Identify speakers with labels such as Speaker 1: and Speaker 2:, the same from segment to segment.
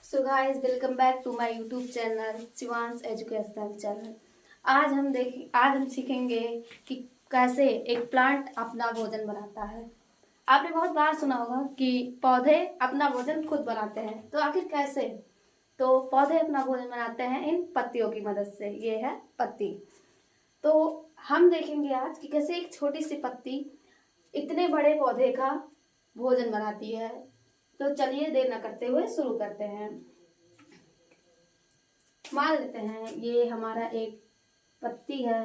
Speaker 1: So guys, welcome back to my YouTube channel Shivansh educational channel. आज हम सीखेंगे कि कैसे एक प्लांट अपना भोजन बनाता है। आपने बहुत बार सुना होगा कि पौधे अपना भोजन खुद बनाते हैं, तो आखिर कैसे? तो पौधे अपना भोजन बनाते हैं इन पत्तियों की मदद से। ये है पत्ती। तो हम देखेंगे आज कि कैसे एक छोटी सी पत्ती इतने बड़े पौधे का भोजन बनाती है। तो चलिए देर न करते हुए शुरू करते हैं। मान लेते हैं ये हमारा एक पत्ती है।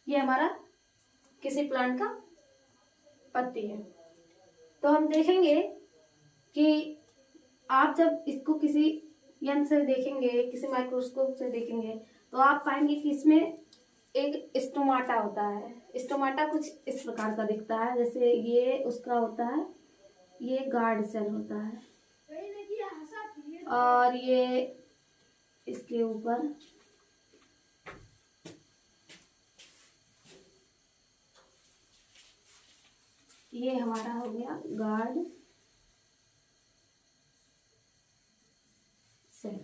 Speaker 1: ये हमारा किसी प्लांट का पत्ती है। तो हम देखेंगे कि आप जब इसको किसी यंत्र से देखेंगे, किसी माइक्रोस्कोप से देखेंगे, तो आप पाएंगे कि इसमें एक स्टोमाटा होता है। स्टोमाटा कुछ इस प्रकार का दिखता है, जैसे ये उसका होता है, ये गार्ड सेल होता है और ये इसके ऊपर ये हमारा हो गया गार्ड सेल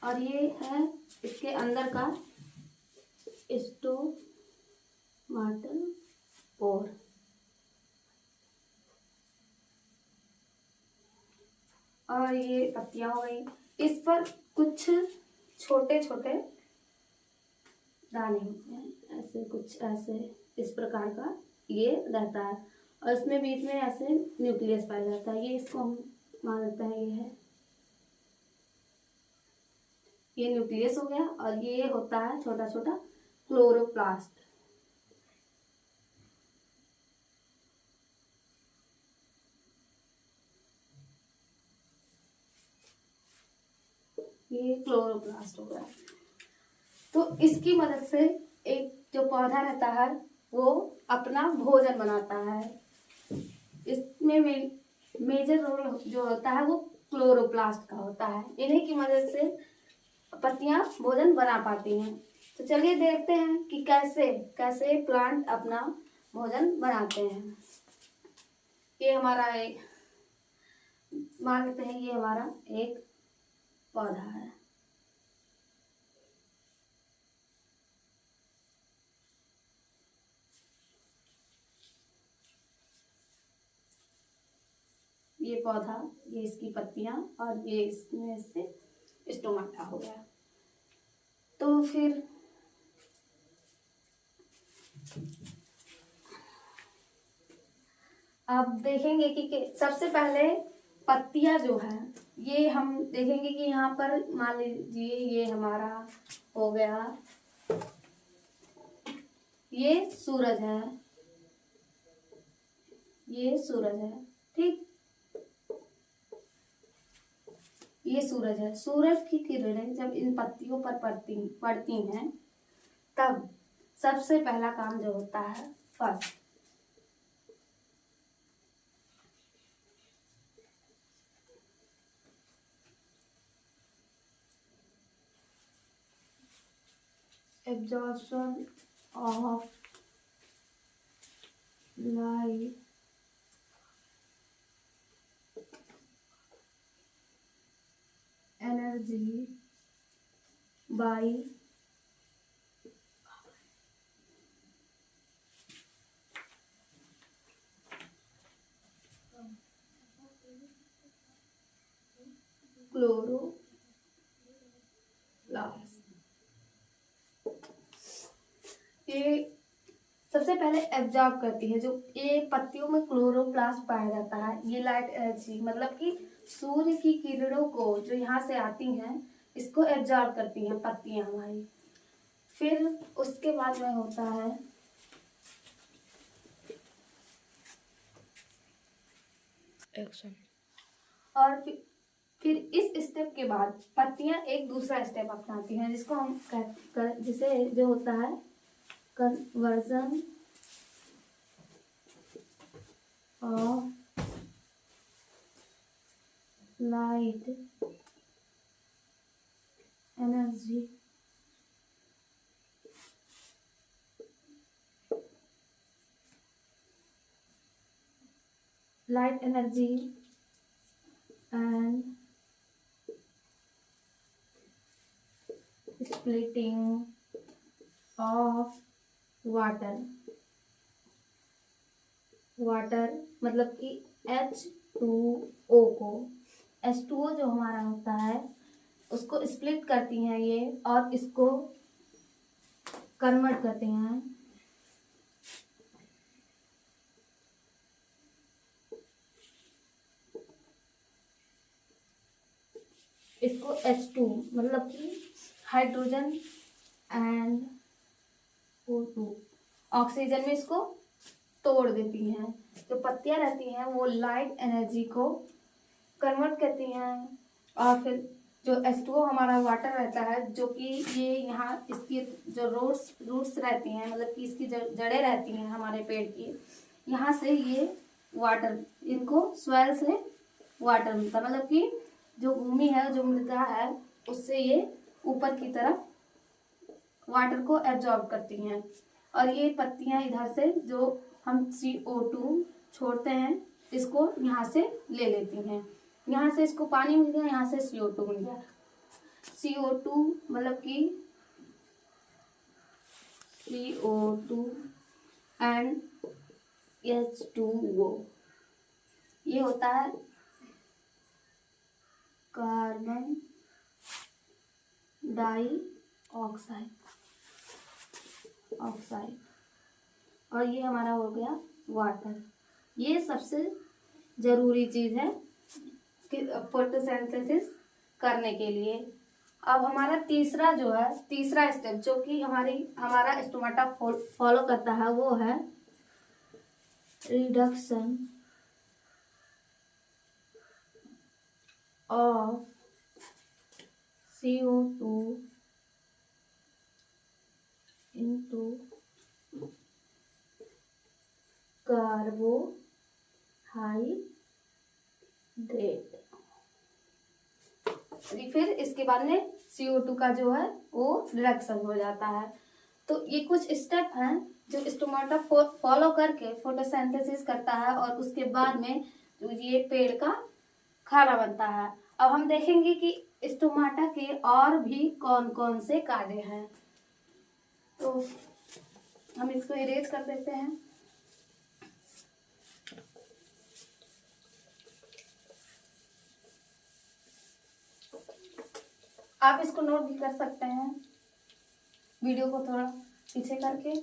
Speaker 1: और ये है इसके अंदर का स्टोमाटल पोर। और ये पत्तियां हो गई। इस पर कुछ छोटे छोटे दाने होते हैं, ऐसे कुछ ऐसे इस प्रकार का ये रहता है और इसमें बीच में ऐसे न्यूक्लियस पाया जाता है। ये इसको हम मान लेते हैं ये न्यूक्लियस हो गया और ये होता है छोटा छोटा क्लोरोप्लास्ट। ये क्लोरोप्लास्ट हो गया। तो इसकी मदद से एक जो पौधा रहता है वो अपना भोजन बनाता है। इसमें मेजर रोल जो होता है वो क्लोरोप्लास्ट का होता है। इन्हीं की मदद से पत्तियां भोजन बना पाती हैं। तो चलिए देखते हैं कि कैसे कैसे प्लांट अपना भोजन बनाते हैं। ये हमारा एक मान लेते हैं ये हमारा एक पौधा है। ये पौधा, ये इसकी पत्तियां और ये इसमें से स्टोमाटा हो गया। तो फिर आप देखेंगे कि सबसे पहले पत्तियां जो है ये हम देखेंगे कि यहाँ पर मान लीजिए ये हमारा हो गया, ये सूरज है, ये सूरज है, ठीक। ये सूरज है। सूरज की किरणें जब इन पत्तियों पर पड़ती हैं तब सबसे पहला काम जो होता है first absorption of light energy by chloroplast. ये सबसे पहले एब्जॉर्ब करती है। जो ये पत्तियों में क्लोरोप्लास्ट पाया जाता है, ये लाइट एनर्जी मतलब कि सूर्य की किरणों को जो यहाँ से आती हैं इसको एब्जॉर्ब करती हैं पत्तियां हमारी। फिर उसके बाद में होता है एक्शन। और फिर इस स्टेप के बाद पत्तियां एक दूसरा स्टेप अपनाती हैं जिसको हम जिसे जो होता है conversion of light energy light energy and splitting of water मतलब कि H2O को H2O जो हमारा होता है उसको स्प्लिट करती हैं ये और इसको कन्वर्ट करते हैं इसको H2 मतलब कि हाइड्रोजन एंड O2 ऑक्सीजन में इसको तोड़ देती हैं। जो पत्तियां रहती हैं वो लाइट एनर्जी को कन्वर्ट करती हैं और फिर जो H2O हमारा वाटर रहता है जो कि ये यहाँ इसकी जो रूट्स रहती हैं मतलब कि इसकी जड़ें रहती हैं हमारे पेड़ की, यहाँ से ये वाटर इनको सॉइल से वाटर मिलता है मतलब कि जो भूमि है जो मृदा है उससे ये ऊपर की तरफ वाटर को एब्जॉर्ब करती हैं और ये पत्तियां इधर से जो हम CO2 छोड़ते हैं इसको यहाँ से ले लेती हैं। यहाँ से इसको पानी मिल गया, यहाँ से CO2 मिल गया। CO2 मतलब कि CO2 एंड H2O ये होता है कार्बन डाइऑक्साइड और ये हमारा हो गया वाटर। ये सबसे ज़रूरी चीज़ है कि फोटोसिंथेसिस करने के लिए। अब हमारा तीसरा स्टेप जो कि हमारा स्टोमाटा फॉलो करता है वो है reduction of CO2 into carbohydrate. फिर इसके बाद में CO2 का जो है वो रिडक्शन हो जाता है। तो ये कुछ स्टेप हैं जो स्टोमाटा फॉलो करके फोटोसिंथेसिस करता है और उसके बाद में जो ये पेड़ का खाना बनता है। अब हम देखेंगे कि स्टोमाटा के और भी कौन कौन से कार्य हैं। तो हम इसको इरेज कर देते हैं। आप इसको नोट भी कर सकते हैं वीडियो को थोड़ा पीछे करके।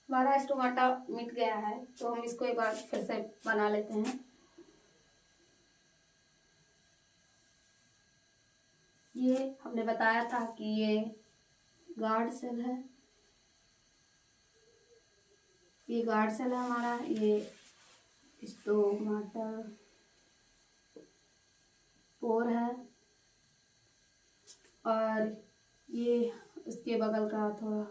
Speaker 1: हमारा स्टोमाटा मिट गया है तो हम इसको एक बार फिर से बना लेते हैं। ये हमने बताया था कि ये गार्ड सेल है, ये गार्ड सेल है हमारा, ये स्टोमाटा पोर है और ये उसके बगल का थोड़ा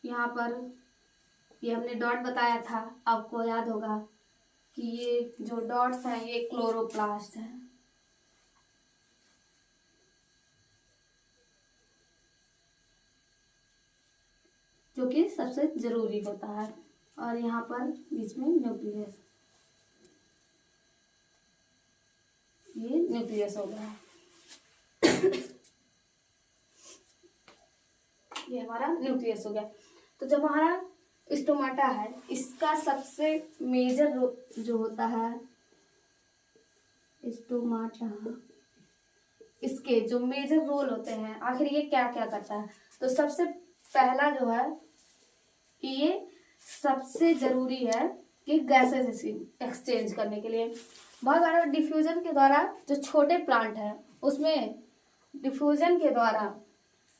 Speaker 1: यहाँ पर ये हमने डॉट बताया था, आपको याद होगा कि ये जो डॉट्स हैं ये क्लोरोप्लास्ट है। जो कि सबसे जरूरी होता है और यहाँ पर बीच में न्यूक्लियस, ये न्यूक्लियस हो गया ये हमारा न्यूक्लियस हो गया। तो जब हमारा स्टोमाटा है इसका सबसे मेजर जो होता है स्टोमाटा, इसके जो मेजर रोल होते हैं आखिर ये क्या क्या करता है। तो सबसे पहला जो है कि ये सबसे जरूरी है कि गैसेस एक्सचेंज करने के लिए। बहुत बार डिफ्यूजन के द्वारा जो छोटे प्लांट हैं उसमें डिफ्यूजन के द्वारा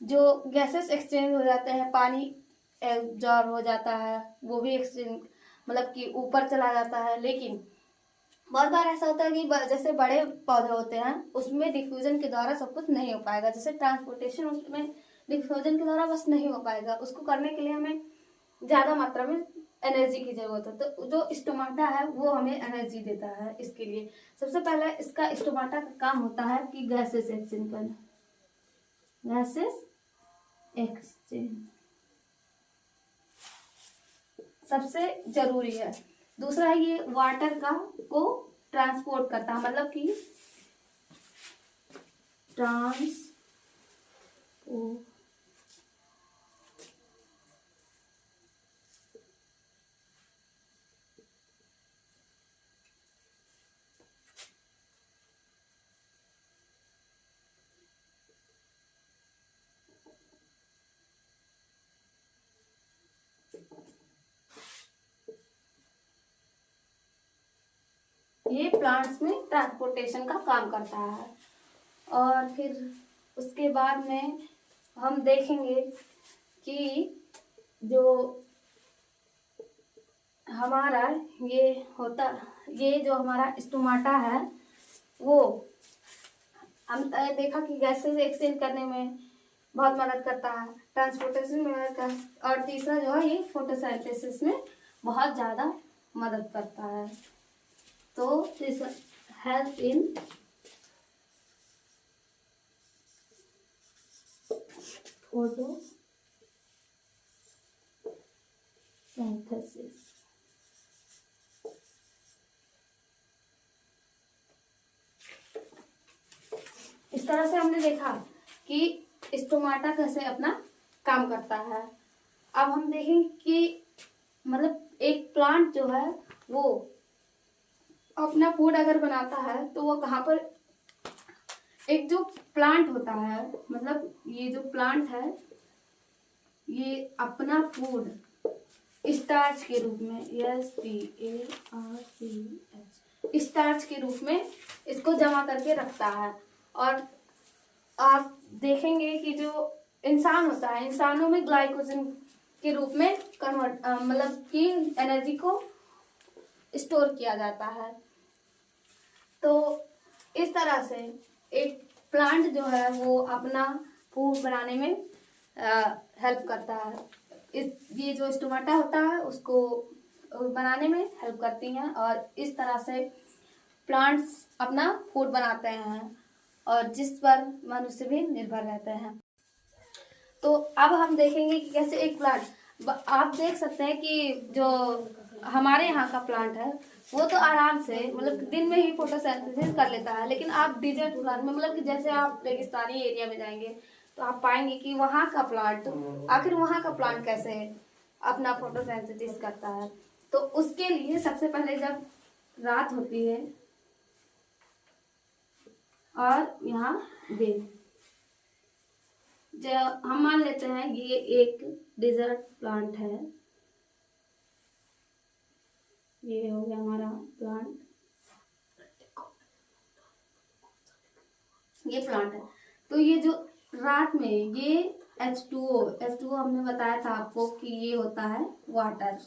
Speaker 1: जो गैसेस एक्सचेंज हो जाते हैं, पानी एब्जॉर्ब हो जाता है, वो भी एक्सचेंज मतलब कि ऊपर चला जाता है। लेकिन बहुत बार ऐसा होता है कि जैसे बड़े पौधे होते हैं उसमें डिफ्यूजन के द्वारा सब कुछ नहीं हो पाएगा, जैसे ट्रांसपोर्टेशन उसमें डिफ्यूजन के द्वारा बस नहीं हो पाएगा। उसको करने के लिए हमें ज़्यादा मात्रा में एनर्जी की जरूरत है। तो जो स्टोमाटा है वो हमें एनर्जी देता है। इसके लिए सबसे पहले इसका स्टोमाटा का काम होता है कि गैसेस एक्सचेंज करना, गैसेस एक्सचेंज सबसे जरूरी है। दूसरा है ये वाटर का को ट्रांसपोर्ट करता है, मतलब कि ट्रांसपोर्ट ये प्लांट्स में ट्रांसपोर्टेशन का काम करता है। और फिर उसके बाद में हम देखेंगे कि जो हमारा ये जो हमारा स्टोमाटा है वो हम देखा कि गैसेस एक्सचेंज करने में बहुत मदद करता है, ट्रांसपोर्टेशन में मदद करता है, और तीसरा जो है ये फोटोसिंथेसिस में बहुत ज़्यादा मदद करता है। तो दिस हेल्प इन फोटोसिंथेसिस। इस तरह से हमने देखा कि स्टोमाटा कैसे अपना काम करता है। अब हम देखेंगे कि मतलब एक प्लांट जो है वो अपना फूड अगर बनाता है तो वो कहाँ पर, एक जो प्लांट होता है, मतलब ये जो प्लांट है ये अपना फूड स्टार्च के रूप में, STARCH, स्टार्च के रूप में इसको जमा करके रखता है। और आप देखेंगे कि जो इंसान होता है, इंसानों में ग्लाइकोजन के रूप में कन्वर्ट मतलब कि एनर्जी को स्टोर किया जाता है। तो इस तरह से एक प्लांट जो है वो अपना फूड बनाने में हेल्प करता है। ये जो स्टोमाटा होता है उसको बनाने में हेल्प करती हैं, और इस तरह से प्लांट्स अपना फूड बनाते हैं और जिस पर मनुष्य भी निर्भर रहते हैं। तो अब हम देखेंगे कि कैसे एक प्लांट, आप देख सकते हैं कि जो हमारे यहाँ का प्लांट है वो तो आराम से मतलब दिन में ही फोटोसिंथेसिस कर लेता है, लेकिन आप डिजर्ट प्लांट में मतलब कि जैसे आप रेगिस्तानी एरिया में जाएंगे तो आप पाएंगे कि वहाँ का प्लांट, आखिर वहाँ का प्लांट कैसे अपना फोटोसिंथेसिस करता है। तो उसके लिए सबसे पहले जब रात होती है और यहाँ दिन, जब हम मान लेते हैं ये एक डिजर्ट प्लांट है, ये हो गया हमारा प्लांट, ये प्लांट है। तो ये जो रात में ये H2O हमने बताया था आपको कि ये होता है वाटर,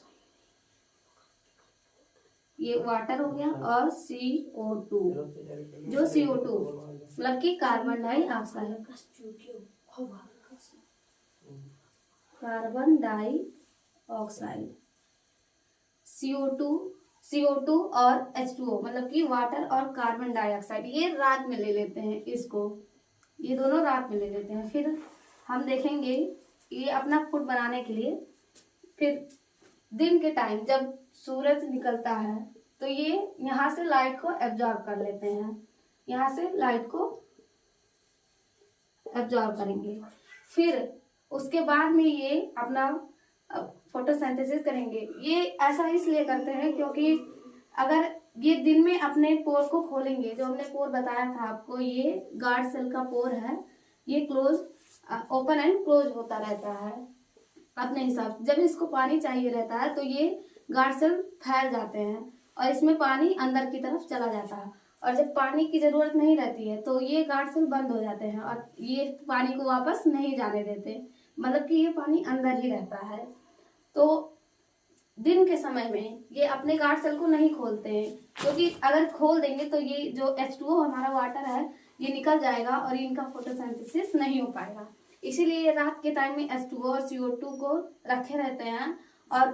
Speaker 1: ये वाटर हो गया, और CO2, जो CO2 मतलब कि carbon dioxide, carbon dioxide, CO2 और H2O मतलब कि वाटर और कार्बन डाइऑक्साइड, ये रात में ले लेते हैं इसको, ये दोनों रात में ले लेते हैं। फिर हम देखेंगे ये अपना फूड बनाने के लिए फिर दिन के टाइम जब सूरज निकलता है तो ये यहाँ से लाइट को एब्जॉर्ब कर लेते हैं, यहाँ से लाइट को एब्जॉर्ब करेंगे। फिर उसके बाद में ये अपना फोटोसिंथेसिस करेंगे। ये ऐसा इसलिए करते हैं क्योंकि अगर ये दिन में अपने पोर को खोलेंगे, जो हमने पोर बताया था आपको, ये गार्ड सेल का पोर है, ये क्लोज ओपन एंड क्लोज होता रहता है अपने हिसाब से। जब इसको पानी चाहिए रहता है तो ये गार्ड सेल फैल जाते हैं और इसमें पानी अंदर की तरफ चला जाता है, और जब पानी की जरूरत नहीं रहती है तो ये गार्ड सेल बंद हो जाते हैं और ये पानी को वापस नहीं जाने देते, मतलब कि ये पानी अंदर ही रहता है। तो दिन के समय में ये अपने गार्ड सेल को नहीं खोलते हैं, क्योंकि अगर खोल देंगे तो ये जो H2O हमारा वाटर है ये निकल जाएगा और इनका फोटोसिंथेसिस नहीं हो पाएगा। इसीलिए ये रात के टाइम में H2O और CO2 को रखे रहते हैं और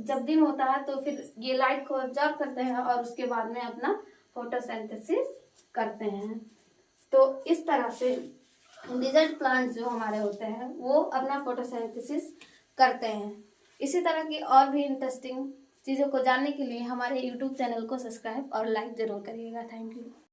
Speaker 1: जब दिन होता है तो फिर ये लाइट को ऑब्जर्व करते हैं और उसके बाद में अपना फोटोसिंथेसिस करते हैं। तो इस तरह से डिजर्ट प्लांट्स जो हमारे होते हैं वो अपना फोटोसिंथेसिस करते हैं। इसी तरह की और भी इंटरेस्टिंग चीज़ों को जानने के लिए हमारे यूट्यूब चैनल को सब्सक्राइब और लाइक ज़रूर करिएगा। Thank you.